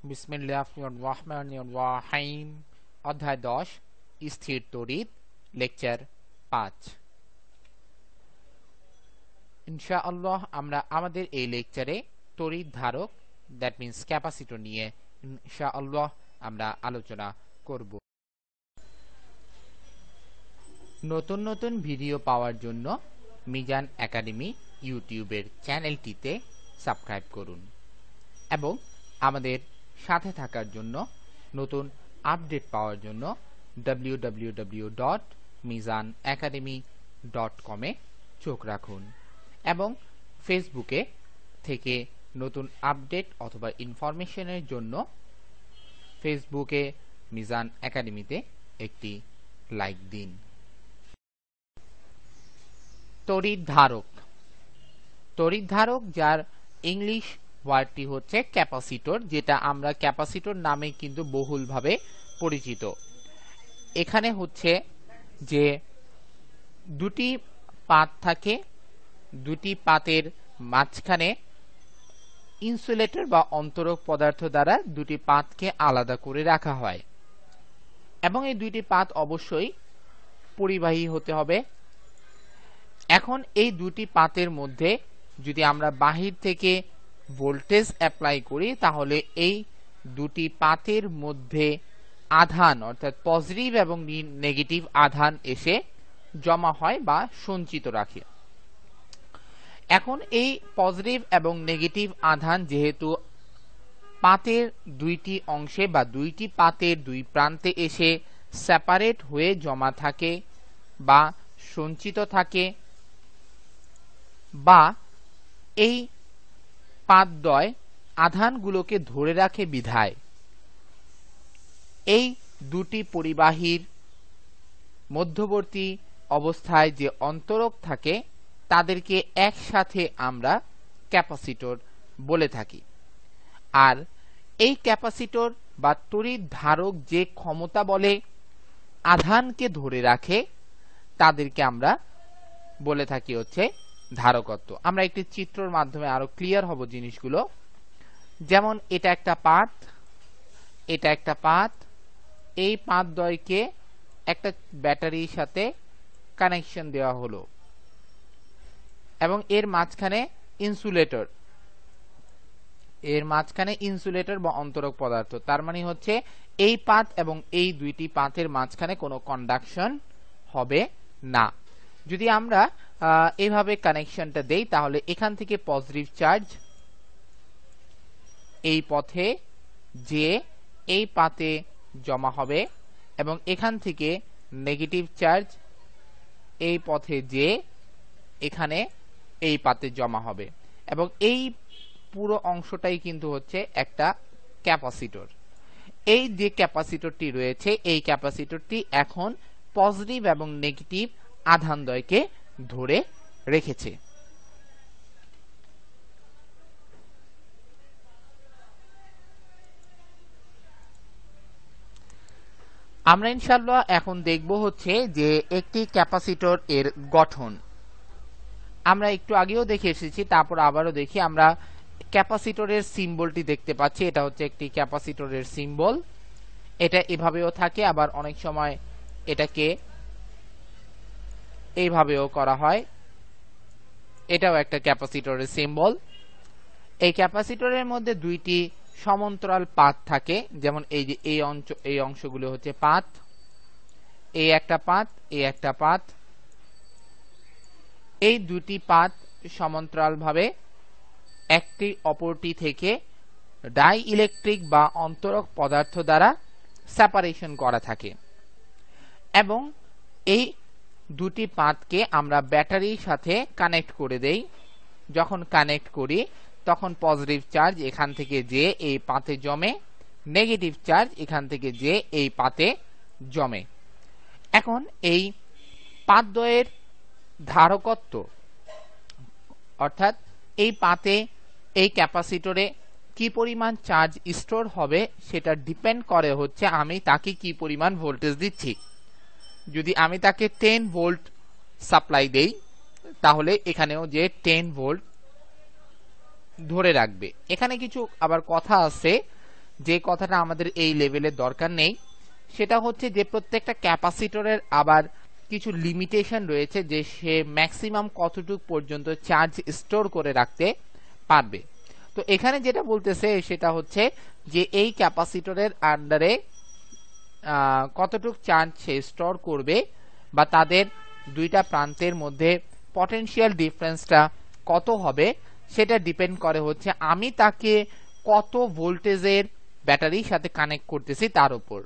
বিসমিল্লাহির রহমানির রহিম। অধ্যায় 10 স্থির তড়িৎ, লেকচার 5। ইনশাআল্লাহ আমরা আমাদের এই লেকচারে তড়িৎ ধারক দ্যাট মিন্স ক্যাপাসিটর নিয়ে ইনশাআল্লাহ আমরা আলোচনা করব। নতুন নতুন ভিডিও পাওয়ার জন্য মিজান একাডেমি ইউটিউবের চ্যানেলটিতে সাবস্ক্রাইব করুন এবং আমাদের সাথে থাকার জন্য নতুন আপডেট পাওয়ার জন্য www.mizanacademy.com এ চোখ রাখুন এবং ফেসবুকে থেকে নতুন আপডেট অথবা ইনফরমেশনের জন্য ফেসবুকে মিজান একাডেমিতে একটি লাইক দিন। তড়িৎ ধারক যার ইংলিশ ওয়ার্ডটি হচ্ছে ক্যাপাসিটর, যেটা আমরা ক্যাপাসিটর নামে কিন্তু বহুলভাবে পরিচিত। এখানে হচ্ছে যে দুটি পাত থাকে, দুটি পাতের মাঝখানে ইনসুলেটর বা অন্তরক পদার্থ দ্বারা দুটি পাতকে আলাদা করে রাখা হয় এবং এই দুইটি পাত অবশ্যই পরিবাহী হতে হবে। এখন এই দুটি পাতের মধ্যে যদি আমরা বাহির থেকে ভোল্টেজ অ্যাপ্লাই করি তাহলে এই দুটি পাতের মধ্যে আধান অর্থাৎ পজিটিভ এবং নেগেটিভ আধান এসে জমা হয় বা সঞ্চিত রাখে। এখন এই পজিটিভ এবং নেগেটিভ আধান যেহেতু পাতের দুইটি অংশে বা দুইটি পাতের দুই প্রান্তে এসে সেপারেট হয়ে জমা থাকে বা সঞ্চিত থাকে, বা এই পাতদ্বয় আধানগুলোকে ধরে রাখে বিধায় এই দুটি পরিবাহীর মধ্যবর্তী অবস্থায় যে অন্তরক থাকে তাদেরকে একসাথে আমরা ক্যাপাসিটর বলে থাকি। আর এই ক্যাপাসিটর বা তড়িৎ ধারক যে ক্ষমতা বলে আধানকে ধরে রাখে তাদেরকে আমরা বলে থাকি হচ্ছে ধারকত্ব। আমরা একটি চিত্রের মাধ্যমে আরো ক্লিয়ার হব জিনিসগুলো। যেমন এটা একটা পাত, এটা একটা পাত, এই পাতদ্বয়কে একটা ব্যাটারির সাথে কানেকশন দেওয়া হলো এবং এর মাঝখানে ইনসুলেটর বা অন্তরক পদার্থ। তার মানে হচ্ছে এই পাত এবং এই দুইটি পাতের মাঝখানে কোনো কন্ডাকশন হবে না। যদি আমরা এইভাবে কানেকশনটা দেই তাহলে এখান থেকে পজিটিভ চার্জ এই পথে যে এই পাতে জমা হবে এবং এখান থেকে নেগেটিভ চার্জ এই পথে যে এখানে এই পাতে জমা হবে এবং এই পুরো অংশটাই কিন্তু হচ্ছে একটা ক্যাপাসিটর। এই যে ক্যাপাসিটরটি রয়েছে এই ক্যাপাসিটরটি এখন পজিটিভ এবং নেগেটিভ আধানদ্বয়কে ধরে রেখেছে। আমরা ইনশাআল্লাহ এখন দেখব হচ্ছে যে একটি ক্যাপাসিটর এর গঠন। আমরা একটু আগেও দেখে এসেছি, তারপর আবারও দেখি। আমরা ক্যাপাসিটরের সিম্বলটি দেখতে পাচ্ছি, এটা হচ্ছে একটি ক্যাপাসিটরের সিম্বল। এটা এভাবেও থাকে, আবার অনেক সময় এটাকে এইভাবেও করা হয়। এটাও একটা ক্যাপাসিটরের সিম্বল। এই ক্যাপাসিটরের মধ্যে দুইটি সমান্তরাল পাত থাকে, যেমন এই যে এই অংশগুলো হচ্ছে পাত, এই একটা পাত, এই একটা পাত। এই দুটি পাত সমান্তরালভাবে একটি অপরটি থেকে ডাই ইলেকট্রিক বা অন্তরক পদার্থ দ্বারা সেপারেশন করা থাকে এবং এই দুটি পাতকে আমরা ব্যাটারির সাথে কানেক্ট করে দেই। যখন কানেক্ট করি তখন পজিটিভ চার্জ এখান থেকে যে এই পাতে জমে, নেগেটিভ চার্জ এখান থেকে যে এই পাতে জমে। এখন এই পাতদ্বয়ের ধারকত্ব অর্থাৎ এই পাতে এই ক্যাপাসিটরে কি পরিমাণ চার্জ স্টোর হবে সেটা ডিপেন্ড করে হচ্ছে আমি তাকে কি পরিমাণ ভোল্টেজ দিচ্ছি। যদি আমি তাকে 10 ভোল্ট সাপ্লাই দেই তাহলে এখানেও যে 10 ভোল্ট ধরে রাখবে। এখানে কিছু আবার কথা আছে যে কথাটা আমাদের এই লেভেলের দরকার নেই সেটা হচ্ছে যে প্রত্যেকটা ক্যাপাসিটরের আবার কিছু লিমিটেশন রয়েছে যে সে ম্যাক্সিমাম কতটুকু পর্যন্ত চার্জ স্টোর করে রাখতে পারবে। তো এখানে যেটা বলতেছে সেটা হচ্ছে যে এই ক্যাপাসিটরের আন্ডারে কতটুকু চার্জ সে স্টোর করবে বা তাদের দুইটা প্রান্তের মধ্যে পটেনশিয়াল ডিফারেন্সটা কত হবে সেটা ডিপেন্ড করে হচ্ছে আমি তাকে কত ভোল্টেজের ব্যাটারির সাথে কানেক্ট করতেছি তার উপর।